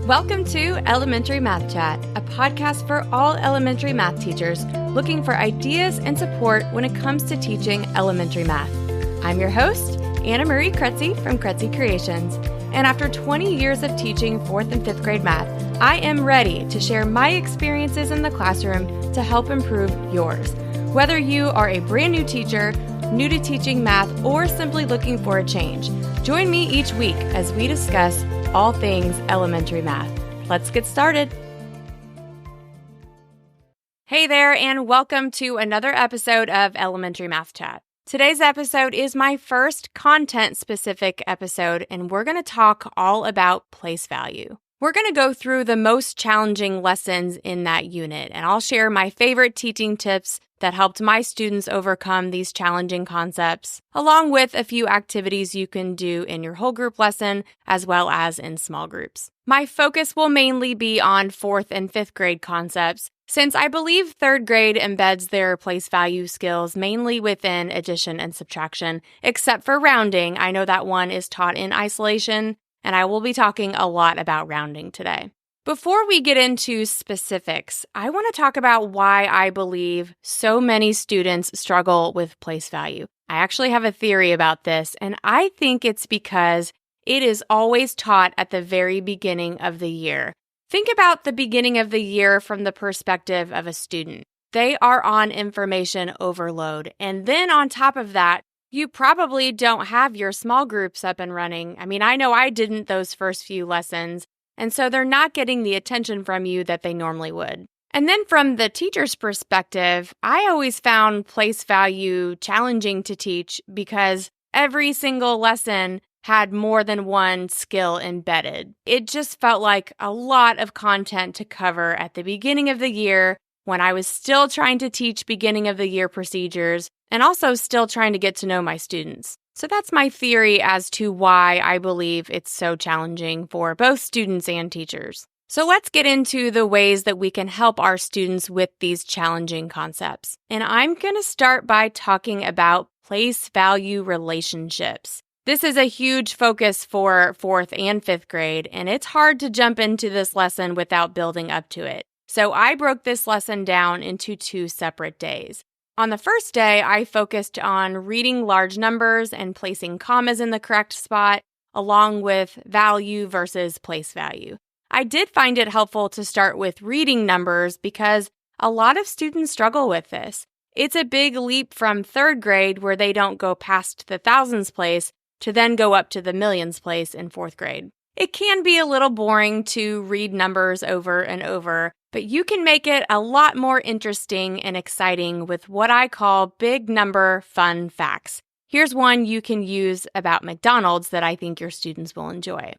Welcome to Elementary Math Chat, a podcast for all elementary math teachers looking for ideas and support when it comes to teaching elementary math. I'm your host, Anna Marie Kretzy from Kretzy Creations, and after 20 years of teaching 4th and 5th grade math, I am ready to share my experiences in the classroom to help improve yours. Whether you are a brand new teacher, new to teaching math, or simply looking for a change, join me each week as we discuss all things elementary math. Let's get started. Hey there, and welcome to another episode of Elementary Math Chat. Today's episode is my first content-specific episode, and we're going to talk all about place value. We're going to go through the most challenging lessons in that unit, and I'll share my favorite teaching tips that helped my students overcome these challenging concepts, along with a few activities you can do in your whole group lesson, as well as in small groups. My focus will mainly be on 4th and 5th grade concepts, since I believe 3rd grade embeds their place value skills mainly within addition and subtraction, except for rounding. I know that one is taught in isolation, and I will be talking a lot about rounding today. Before we get into specifics, I want to talk about why I believe so many students struggle with place value. I actually have a theory about this, and I think it's because it is always taught at the very beginning of the year. Think about the beginning of the year from the perspective of a student. They are on information overload, and then on top of that, you probably don't have your small groups up and running. I mean, I know I didn't those first few lessons, and so they're not getting the attention from you that they normally would. And then from the teacher's perspective, I always found place value challenging to teach because every single lesson had more than one skill embedded. It just felt like a lot of content to cover at the beginning of the year when I was still trying to teach beginning of the year procedures and also still trying to get to know my students. So that's my theory as to why I believe it's so challenging for both students and teachers. So let's get into the ways that we can help our students with these challenging concepts. And I'm going to start by talking about place value relationships. This is a huge focus for 4th and 5th grade, and it's hard to jump into this lesson without building up to it. So I broke this lesson down into 2 separate days. On the first day, I focused on reading large numbers and placing commas in the correct spot, along with value versus place value. I did find it helpful to start with reading numbers because a lot of students struggle with this. It's a big leap from 3rd grade, where they don't go past the thousands place, to then go up to the millions place in 4th grade. It can be a little boring to read numbers over and over, but you can make it a lot more interesting and exciting with what I call big number fun facts. Here's one you can use about McDonald's that I think your students will enjoy.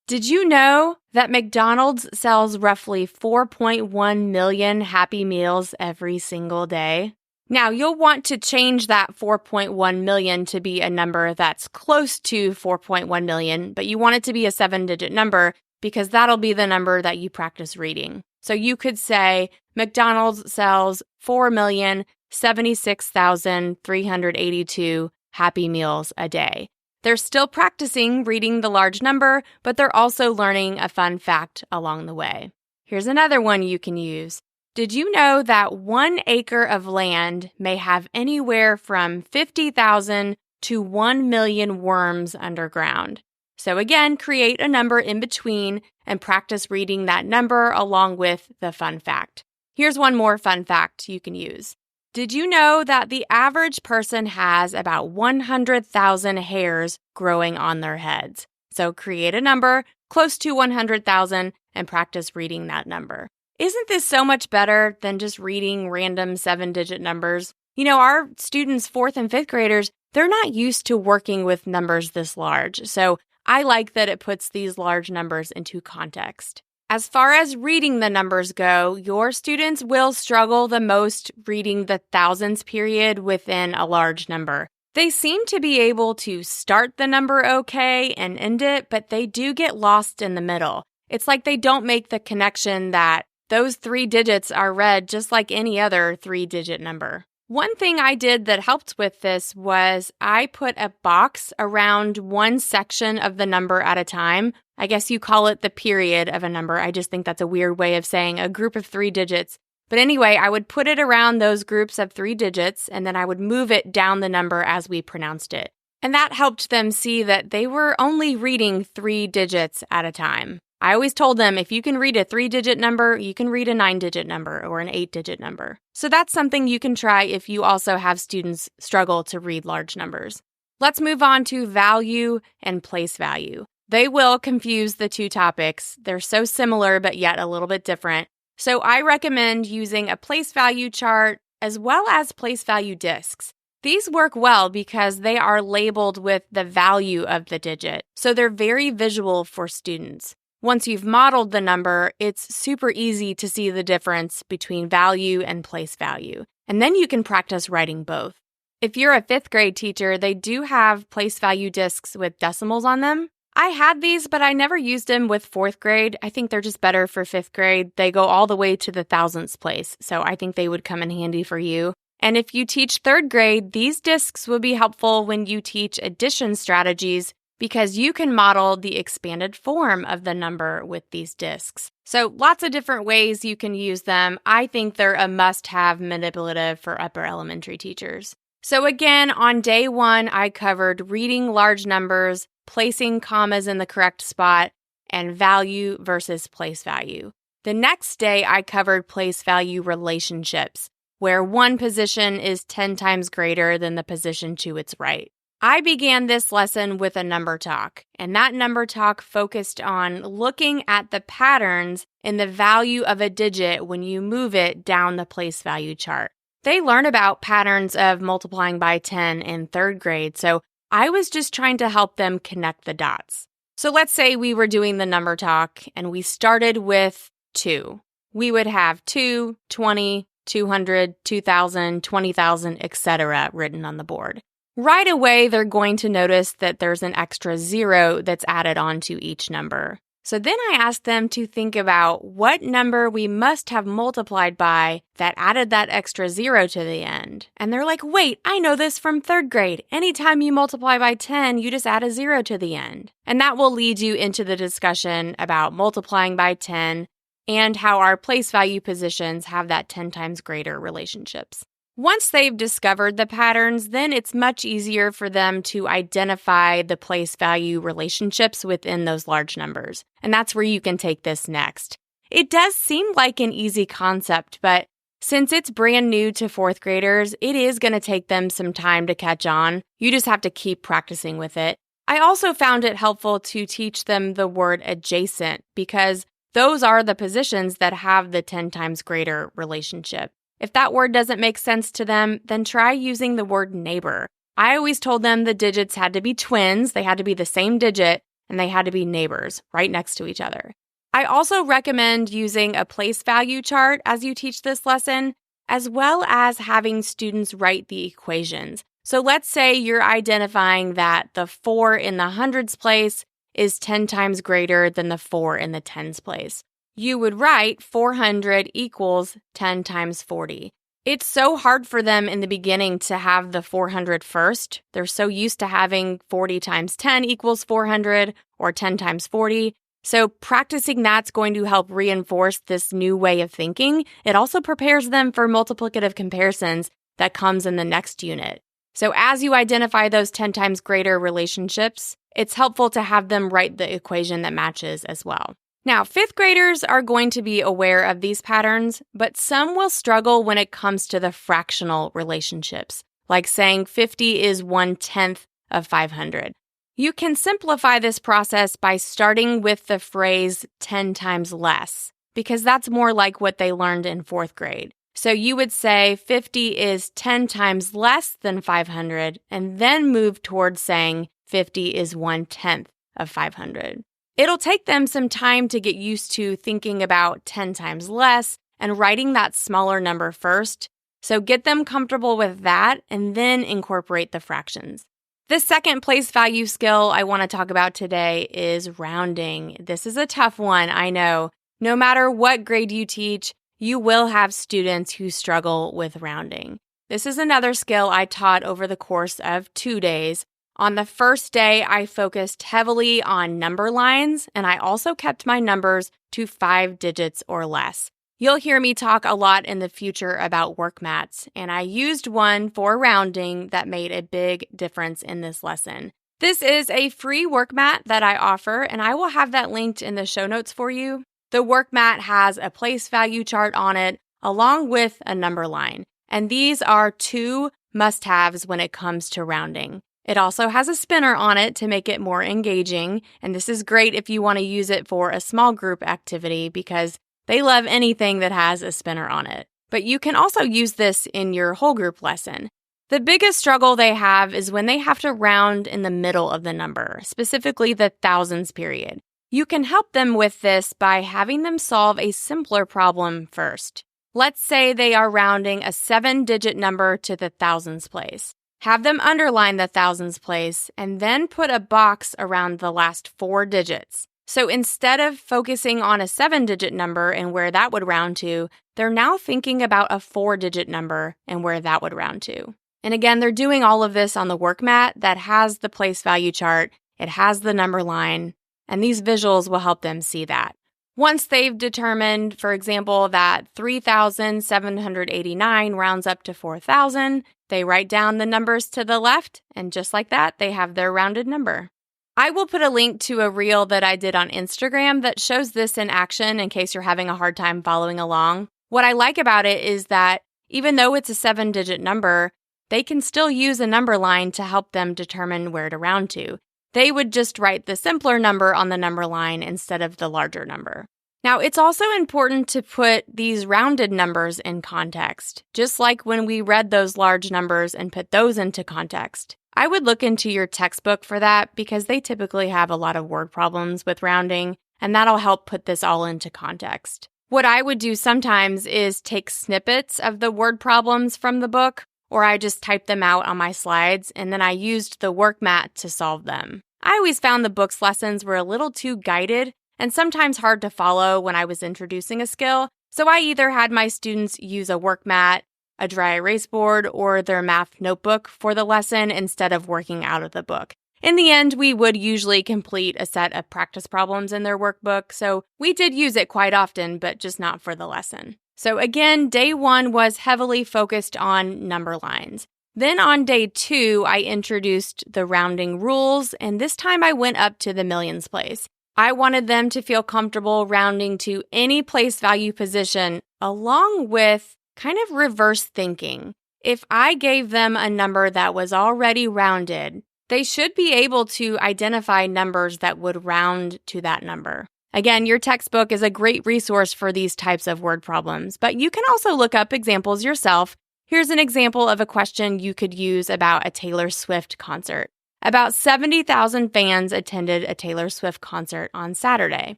Did you know that McDonald's sells roughly 4.1 million Happy Meals every single day? Now, you'll want to change that 4.1 million to be a number that's close to 4.1 million, but you want it to be a 7-digit number because that'll be the number that you practice reading. So you could say McDonald's sells 4,076,382 Happy Meals a day. They're still practicing reading the large number, but they're also learning a fun fact along the way. Here's another one you can use. Did you know that 1 acre of land may have anywhere from 50,000 to 1 million worms underground? So again, create a number in between and practice reading that number along with the fun fact. Here's one more fun fact you can use. Did you know that the average person has about 100,000 hairs growing on their heads? So create a number close to 100,000 and practice reading that number. Isn't this so much better than just reading random 7-digit numbers? You know, our students, 4th and 5th graders, they're not used to working with numbers this large. So I like that it puts these large numbers into context. As far as reading the numbers go, your students will struggle the most reading the thousands period within a large number. They seem to be able to start the number okay and end it, but they do get lost in the middle. It's like they don't make the connection that those 3 digits are read just like any other 3-digit number. One thing I did that helped with this was I put a box around one section of the number at a time. I guess you call it the period of a number. I just think that's a weird way of saying a group of 3 digits. But anyway, I would put it around those groups of 3 digits, and then I would move it down the number as we pronounced it. And that helped them see that they were only reading 3 digits at a time. I always told them if you can read a 3-digit number, you can read a 9-digit number or an 8-digit number. So that's something you can try if you also have students struggle to read large numbers. Let's move on to value and place value. They will confuse the two topics. They're so similar, but yet a little bit different. So I recommend using a place value chart as well as place value discs. These work well because they are labeled with the value of the digit, so they're very visual for students. Once you've modeled the number, it's super easy to see the difference between value and place value, and then you can practice writing both. If you're a 5th grade teacher, they do have place value discs with decimals on them. I had these, but I never used them with 4th grade. I think they're just better for 5th grade. They go all the way to the thousandths place, so I think they would come in handy for you. And if you teach 3rd grade, these discs will be helpful when you teach addition strategies because you can model the expanded form of the number with these discs. So lots of different ways you can use them. I think they're a must-have manipulative for upper elementary teachers. So again, on day 1, I covered reading large numbers, placing commas in the correct spot, and value versus place value. The next day, I covered place value relationships, where one position is 10 times greater than the position to its right. I began this lesson with a number talk, and that number talk focused on looking at the patterns in the value of a digit when you move it down the place value chart. They learn about patterns of multiplying by 10 in 3rd grade, so I was just trying to help them connect the dots. So let's say we were doing the number talk, and we started with 2. We would have 2, 20, 200, 2,000, 20,000, etc. written on the board. Right away, they're going to notice that there's an extra 0 that's added onto each number. So then I asked them to think about what number we must have multiplied by that added that extra 0 to the end. And they're like, wait, I know this from 3rd grade. Anytime you multiply by 10, you just add a 0 to the end. And that will lead you into the discussion about multiplying by 10 and how our place value positions have that 10 times greater relationships. Once they've discovered the patterns, then it's much easier for them to identify the place value relationships within those large numbers. And that's where you can take this next. It does seem like an easy concept, but since it's brand new to 4th graders, it is going to take them some time to catch on. You just have to keep practicing with it. I also found it helpful to teach them the word adjacent because those are the positions that have the 10 times greater relationship. If that word doesn't make sense to them, then try using the word neighbor. I always told them the digits had to be twins, they had to be the same digit, and they had to be neighbors right next to each other. I also recommend using a place value chart as you teach this lesson, as well as having students write the equations. So let's say you're identifying that the 4 in the hundreds place is 10 times greater than the 4 in the tens place. You would write 400 equals 10 times 40. It's so hard for them in the beginning to have the 400 first. They're so used to having 40 times 10 equals 400 or 10 times 40. So practicing that's going to help reinforce this new way of thinking. It also prepares them for multiplicative comparisons that comes in the next unit. So as you identify those 10 times greater relationships, it's helpful to have them write the equation that matches as well. Now, 5th graders are going to be aware of these patterns, but some will struggle when it comes to the fractional relationships, like saying 50 is 1/10 of 500. You can simplify this process by starting with the phrase 10 times less, because that's more like what they learned in 4th grade. So you would say 50 is 10 times less than 500, and then move towards saying 50 is 1/10 of 500. It'll take them some time to get used to thinking about 10 times less and writing that smaller number first. So get them comfortable with that and then incorporate the fractions. The second place value skill I want to talk about today is rounding. This is a tough one, I know. No matter what grade you teach, you will have students who struggle with rounding. This is another skill I taught over the course of 2 days. On the first day, I focused heavily on number lines, and I also kept my numbers to 5 digits or less. You'll hear me talk a lot in the future about work mats, and I used one for rounding that made a big difference in this lesson. This is a free work mat that I offer, and I will have that linked in the show notes for you. The work mat has a place value chart on it, along with a number line, and these are 2 must-haves when it comes to rounding. It also has a spinner on it to make it more engaging, and this is great if you want to use it for a small group activity because they love anything that has a spinner on it. But you can also use this in your whole group lesson. The biggest struggle they have is when they have to round in the middle of the number, specifically the thousands period. You can help them with this by having them solve a simpler problem first. Let's say they are rounding a 7-digit number to the thousands place. Have them underline the thousands place and then put a box around the last 4 digits. So instead of focusing on a 7-digit number and where that would round to, they're now thinking about a 4-digit number and where that would round to. And again, they're doing all of this on the work mat that has the place value chart, it has the number line, and these visuals will help them see that. Once they've determined, for example, that 3,789 rounds up to 4,000, they write down the numbers to the left, and just like that, they have their rounded number. I will put a link to a reel that I did on Instagram that shows this in action in case you're having a hard time following along. What I like about it is that even though it's a 7-digit number, they can still use a number line to help them determine where to round to. They would just write the simpler number on the number line instead of the larger number. Now, it's also important to put these rounded numbers in context, just like when we read those large numbers and put those into context. I would look into your textbook for that because they typically have a lot of word problems with rounding, and that'll help put this all into context. What I would do sometimes is take snippets of the word problems from the book, or I just typed them out on my slides, and then I used the work mat to solve them. I always found the book's lessons were a little too guided and sometimes hard to follow when I was introducing a skill, so I either had my students use a work mat, a dry erase board, or their math notebook for the lesson instead of working out of the book. In the end, we would usually complete a set of practice problems in their workbook, so we did use it quite often, but just not for the lesson. So again, day 1 was heavily focused on number lines. Then on day 2, I introduced the rounding rules, and this time I went up to the millions place. I wanted them to feel comfortable rounding to any place value position, along with kind of reverse thinking. If I gave them a number that was already rounded, they should be able to identify numbers that would round to that number. Again, your textbook is a great resource for these types of word problems, but you can also look up examples yourself. Here's an example of a question you could use about a Taylor Swift concert. About 70,000 fans attended a Taylor Swift concert on Saturday.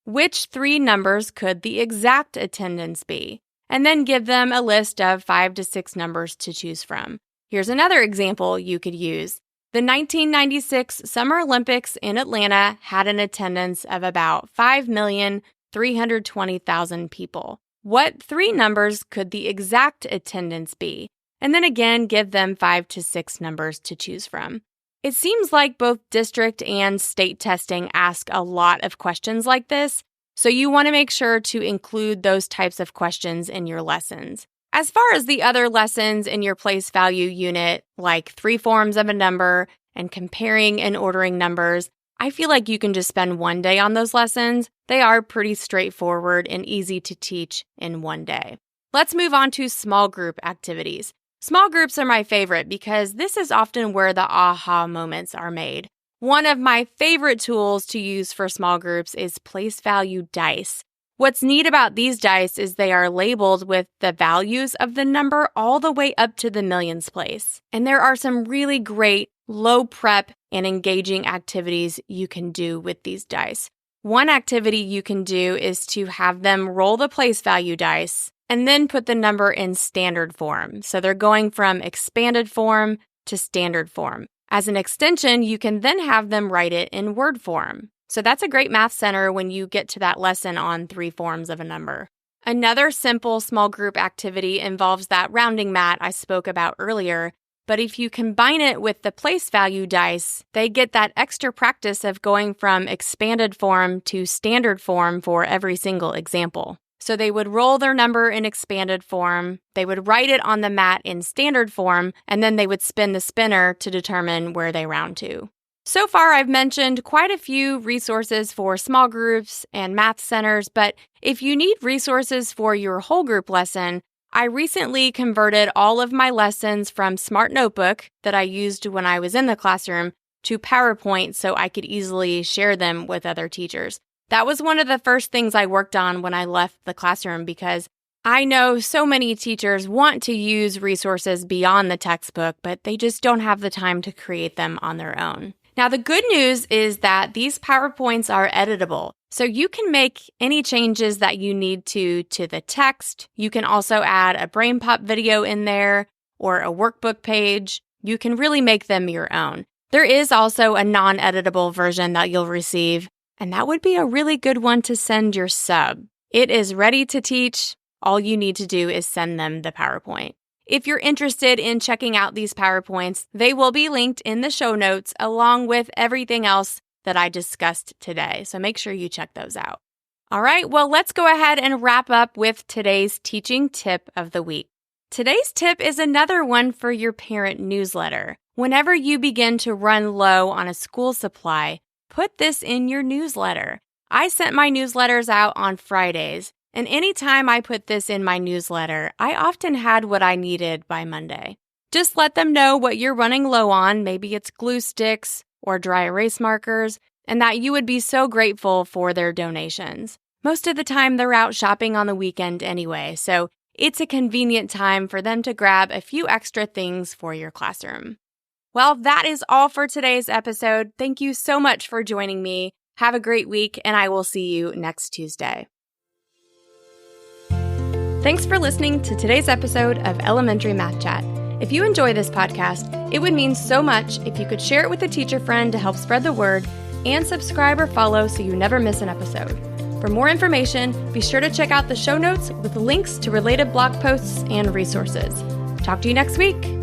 Which 3 numbers could the exact attendance be? And then give them a list of 5 to 6 numbers to choose from. Here's another example you could use. The 1996 Summer Olympics in Atlanta had an attendance of about 5,320,000 people. What 3 numbers could the exact attendance be? And then again, give them 5 to 6 numbers to choose from. It seems like both district and state testing ask a lot of questions like this, so you want to make sure to include those types of questions in your lessons. As far as the other lessons in your place value unit, like 3 forms of a number and comparing and ordering numbers, I feel like you can just spend 1 day on those lessons. They are pretty straightforward and easy to teach in 1 day. Let's move on to small group activities. Small groups are my favorite because this is often where the aha moments are made. One of my favorite tools to use for small groups is place value dice. What's neat about these dice is they are labeled with the values of the number all the way up to the millions place. And there are some really great low prep and engaging activities you can do with these dice. One activity you can do is to have them roll the place value dice and then put the number in standard form. So they're going from expanded form to standard form. As an extension, you can then have them write it in word form. So that's a great math center when you get to that lesson on 3 forms of a number. Another simple small group activity involves that rounding mat I spoke about earlier, but if you combine it with the place value dice, they get that extra practice of going from expanded form to standard form for every single example. So they would roll their number in expanded form, they would write it on the mat in standard form, and then they would spin the spinner to determine where they round to. So far, I've mentioned quite a few resources for small groups and math centers, but if you need resources for your whole group lesson, I recently converted all of my lessons from Smart Notebook that I used when I was in the classroom to PowerPoint so I could easily share them with other teachers. That was one of the first things I worked on when I left the classroom because I know so many teachers want to use resources beyond the textbook, but they just don't have the time to create them on their own. Now, the good news is that these PowerPoints are editable, so you can make any changes that you need to the text. You can also add a Brain Pop video in there or a workbook page. You can really make them your own. There is also a non-editable version that you'll receive, and that would be a really good one to send your sub. It is ready to teach. All you need to do is send them the PowerPoint. If you're interested in checking out these PowerPoints, they will be linked in the show notes along with everything else that I discussed today. So make sure you check those out. All right, well, let's go ahead and wrap up with today's teaching tip of the week. Today's tip is another one for your parent newsletter. Whenever you begin to run low on a school supply, put this in your newsletter. I sent my newsletters out on Fridays. And anytime I put this in my newsletter, I often had what I needed by Monday. Just let them know what you're running low on, maybe it's glue sticks or dry erase markers, and that you would be so grateful for their donations. Most of the time, they're out shopping on the weekend anyway, so it's a convenient time for them to grab a few extra things for your classroom. Well, that is all for today's episode. Thank you so much for joining me. Have a great week, and I will see you next Tuesday. Thanks for listening to today's episode of Elementary Math Chat. If you enjoy this podcast, it would mean so much if you could share it with a teacher friend to help spread the word and subscribe or follow so you never miss an episode. For more information, be sure to check out the show notes with links to related blog posts and resources. Talk to you next week.